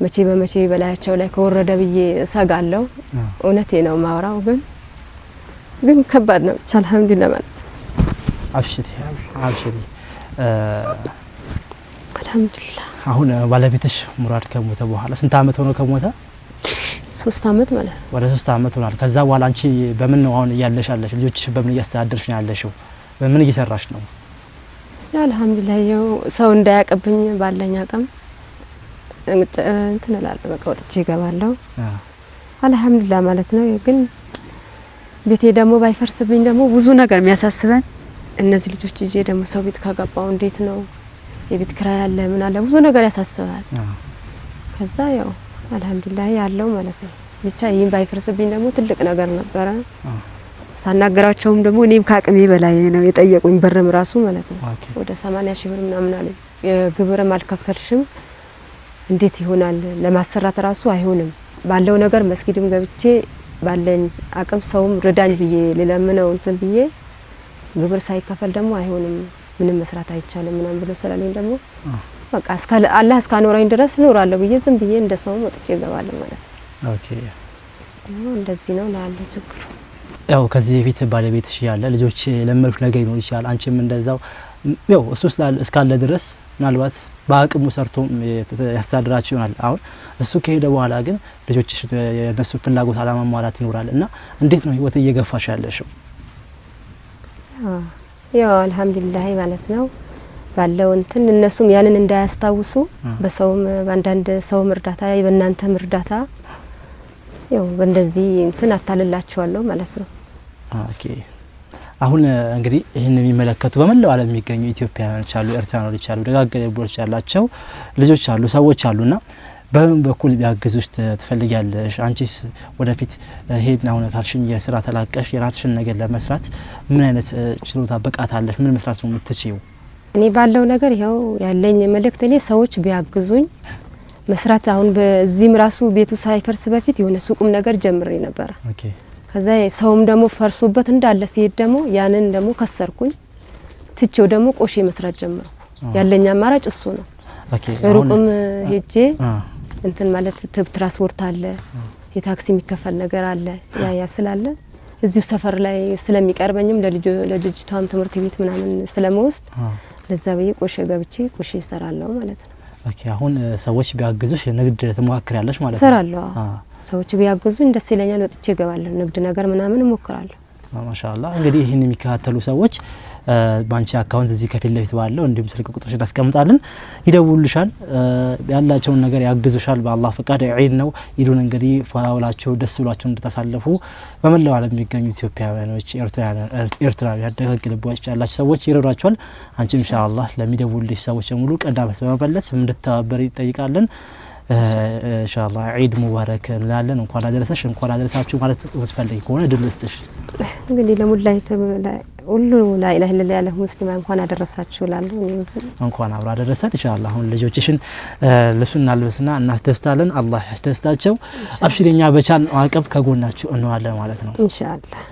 [SPEAKER 7] መቼ በመቼ በላያቸው ላይ ከወረደ ብዬ ሰጋለሁ እውነቴ ነው ማውራው ግን ከባድ ነው አልহামዱሊላህ ማለት
[SPEAKER 5] አብሽሪ
[SPEAKER 7] አልহামዱሊላህ
[SPEAKER 5] አሁን ባለቤትሽ ሙራድ ከሞተ በኋላ ስንት አመት ሆኖ ከሞተ
[SPEAKER 7] 3 አመት ማለት
[SPEAKER 5] ወደ 3 አመት ሆኗል ከዛ በኋላ አንቺ በምን ነው አሁን ያለሽ ልጆችሽ በምን እያስተዳደርሽ ነው ያለሽው በምን እየሰራሽ ነው
[SPEAKER 7] ያ አልহামዱሊላህ ያው ሰው እንዳያቀብኝ ባለኛ አቅም እንትን እላለሁ በቃ ወጥቼ እገባለሁ አልহামዱሊላህ ማለት ነው ግን ቤቴ ደግሞ ባይፈርስብኝ ደግሞ ብዙ ነገር የሚያሳስበኝ እነዚህ ልጆች ይዤ ደግሞ ሰው ቤት ካገባው እንዴት ነው የቤት ክራይ አለ ምን አለ ብዙ ነገር ያሳስባል ከዛ ያው አልহামዱሊላህ ያለው ማለት ነው ብቻ ይሄን ባይፈርስብኝ ደግሞ ትልቅ ነገር ነበር ሳናገራቸውም ደግሞ እኔም ካቅሜ በላይ ነው የጠየቁኝ በረም ራሱ ማለት ነው ወደ 80 ሺህ ብር ምናምን አለ የግብርም አልከፈልሽም እንዴት ይሆናል ለማሰራት ራሱ አይሆንም ባለው ነገር መስጊድም ገብቼ ባለኝ አቅም ሰውም ረዳኝ ብዬ ለለምነው እንትን ብዬ ግብር ሳይከፈል ደግሞ አይሆንም ምንም መስራት አይቻልም ምናምን ብሎ ስላለኝ ደግሞ በቃ አላህ እስካኖረኝ ድረስ እኖራለሁ ብዬ ዝም ብዬ እንደሰው ወጥቼ እገባለሁ ማለት ነው።
[SPEAKER 5] ኦኬ
[SPEAKER 7] እንደዚህ ነው ላለው ችግሩ።
[SPEAKER 5] ያው ከዚህ በፊት ባለቤትሽ ያለ ልጆች ለምልፍ ነገር ይኖር ይችላል አንቺም እንደዛው ያው እሱ እስካለ ድረስ ምናልባት በአቅሙ ሰርቶ ያስተዳድራችሁ ይሆናል። አሁን እሱ ከሄደ በኋላ ግን ልጆችሽ የነሱ ፍላጎት አለማሟላት ይኖራል እና እንዴት ነው ህይወት እየገፋሽ ያለሽው?
[SPEAKER 7] ያው አልহামዱሊላህ ማለት ነው ባለው እንትን እነሱም ያንን እንዳያስታውሱ በሰውም በአንዳንድ ሰውም እርዳታ በእናንተም እርዳታ ያው እንደዚህ እንትን አታልላቸዋለሁ ማለት ነው።
[SPEAKER 5] ኦኬ አሁን እንግዲህ ይሄን የሚመለከቱ በመላው ዓለም የሚገኙ ኢትዮጵያውያን አሉ፣ ኤርትራኖች አሉ፣ ደጋግ ልጆች ያላቸው ልጆች አሉ፣ ሰዎች አሉና በምን በኩል ቢያግዙሽ ትፈልጊያለሽ? አንቺስ ወደፊት ሄድና አሁን ካልሽኝ የስራ ተላቀሽ የራስሽን ነገር ለመስራት ምን አይነት ችሎታ ብቃት አለሽ? ምን መስራት ነው የምትችይው?
[SPEAKER 7] እኔ ባለው ነገር ያው ያለኝ መልእክት እኔ ሰዎች ቢያግዙኝ መስራት አሁን በዚህም ራሱ ቤቱ ሳይፈርስ በፊት የሆነ ሱቁም ነገር ጀምሬ ነበር።
[SPEAKER 5] ኦኬ
[SPEAKER 7] ከዛ ሰውም ደግሞ ፈርሶበት እንዳለ ሲሄድ ደግሞ ያንን ደግሞ ከሰርኩኝ ትቼው ደግሞ ቆሼ መስራት ጀመርኩ። ያለኝ አማራጭ እሱ ነው።
[SPEAKER 5] ኦኬ
[SPEAKER 7] ሩቁም ሄጄ እንትን ማለት ትራንስፖርት አለ የታክሲ የሚከፈል ነገር አለ ያ ስላለ እዚሁ ሰፈር ላይ ስለሚቀርበኝም ለልጅቷም ትምህርት ቤት ምናምን ስለመወስድ ለዛ በየ ቆሼ ገብቼ ቆሼ እሰራለሁ ማለት ነው።
[SPEAKER 5] ኦኬ አሁን ሰዎች ቢያግዙሽ ንግድ ትሞክሪያለሽ ማለት ነው?
[SPEAKER 7] እሰራለሁ። ሰዎች ቢያግዙኝ ደስ ይለኛል። ወጥቼ እገባለሁ ንግድ ነገር ምናምን እሞክራለሁ። ማሻአላ
[SPEAKER 5] እንግዲህ ይህን የሚከታተሉ ሰዎች ባንቺ አካውንት እዚህ ከፊት ለፊት ባለው እንዲሁም ስልክ ቁጥርሽ እናስቀምጣለን ይደውሉልሻል ያላቸውን ነገር ያግዙሻል በአላህ ፈቃድ ዒድ ነው ኢዱን እንግዲህ ፏውላችሁ ደስ ብሏችሁ እንድታሳልፉ በመላው ዓለም የሚገኙ ኢትዮጵያውያኖች ኤርትራውያን ደጋግ ልቦች ያላችሁ ሰዎች ይረዷቸዋል አንቺ ኢንሻአላህ ለሚደውሉልሽ ሰዎች ሙሉ ቀዳመስ በመበለስ እንድትተባበሪ ይጠይቃለን ኢንሻአላህ ዒድ ሙባረክ እንላለን እንኳን አደረሳችሁ ማለት ወስፈልኝ ከሆነ ድል ልስጥሽ
[SPEAKER 7] እንግዲህ ለሙላይ ሁሉ ላኢላሀ ኢለላህ ያለ ሙስሊም እንኳን አደረሳችሁ ላለው
[SPEAKER 5] እንኳን አብራ አደረሰን ኢንሻአላህ አሁን ልጆችሽን ልብሱን እናልብስና እናስደስታለን አላህ ያስደስታቸው አብሽሪኛ በቻን አቀብ ከጎናችሁ እንዋለን ማለት ነው
[SPEAKER 7] ኢንሻአላህ